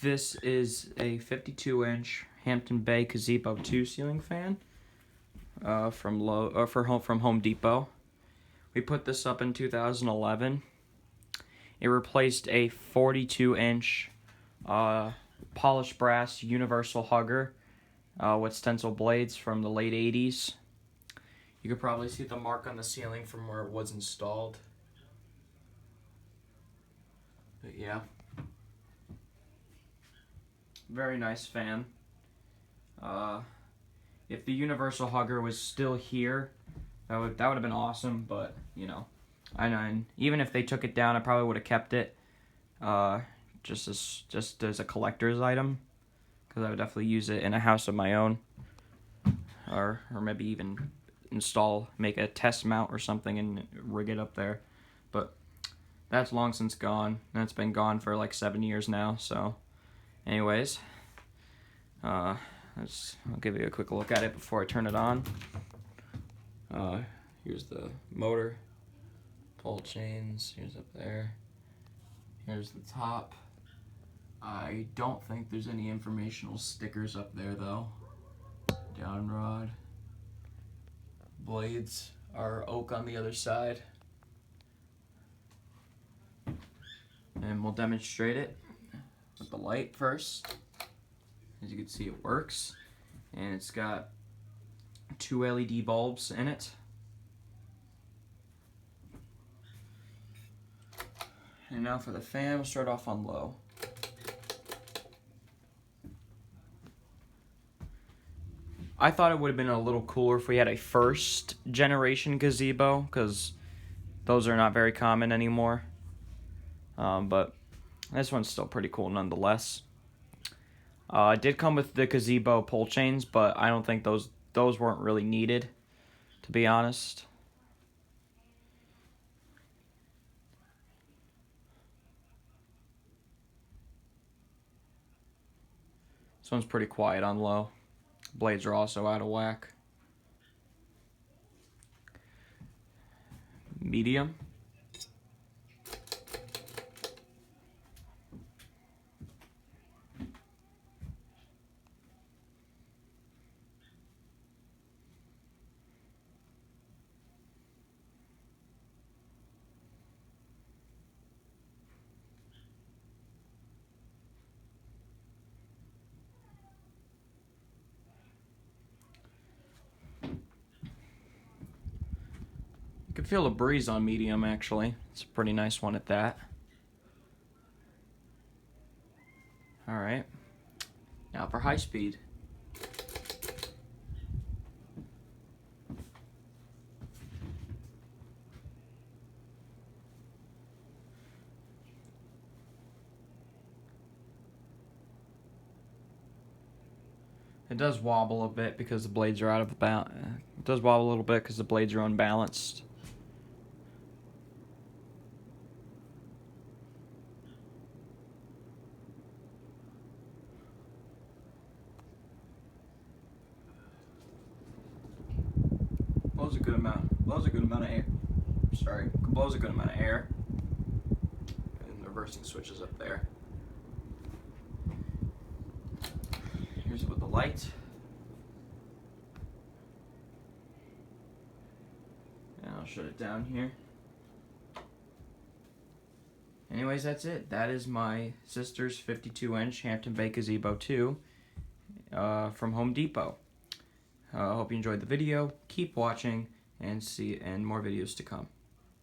This is a 52-inch Hampton Bay Gazebo 2 ceiling fan from Home Depot. We put this up in 2011. It replaced a 42-inch polished brass universal hugger with stencil blades from the late 80s. You could probably see the mark on the ceiling from where it was installed. But yeah, very nice fan. If the universal hugger was still here, that would have been awesome. But you know, and even if they took it down, I probably would have kept it just as a collector's item, because I would definitely use it in a house of my own, or maybe even make a test mount or something and rig it up there. But that's long since gone. That's been gone for like 7 years now. So anyways, I'll give you a quick look at it before I turn it on. Here's the motor, pull chains, here's up there, here's the top. I don't think there's any informational stickers up there though. Down rod. Blades are oak on the other side. And we'll demonstrate it with the light first. As you can see, it works. And it's got 2 LED bulbs in it. And now for the fan, we'll start off on low. I thought it would have been a little cooler if we had a first generation gazebo, because those are not very common anymore. But this one's still pretty cool nonetheless. It did come with the gazebo pull chains, but I don't think those weren't really needed, to be honest. This one's pretty quiet on low. Blades are also out of whack. Medium. You can feel a breeze on medium, actually. It's a pretty nice one at that. Alright. Now for high speed. It does wobble a bit because the blades are out of balance. It does wobble a little bit because the blades are unbalanced. Blows a good amount of air. Blows a good amount of air. And the reversing switch is up there. Here's it with the light. And I'll shut it down here. Anyways, that's it. That is my sister's 52-inch Hampton Bay Gazebo 2 from Home Depot. I hope you enjoyed the video. Keep watching and more videos to come.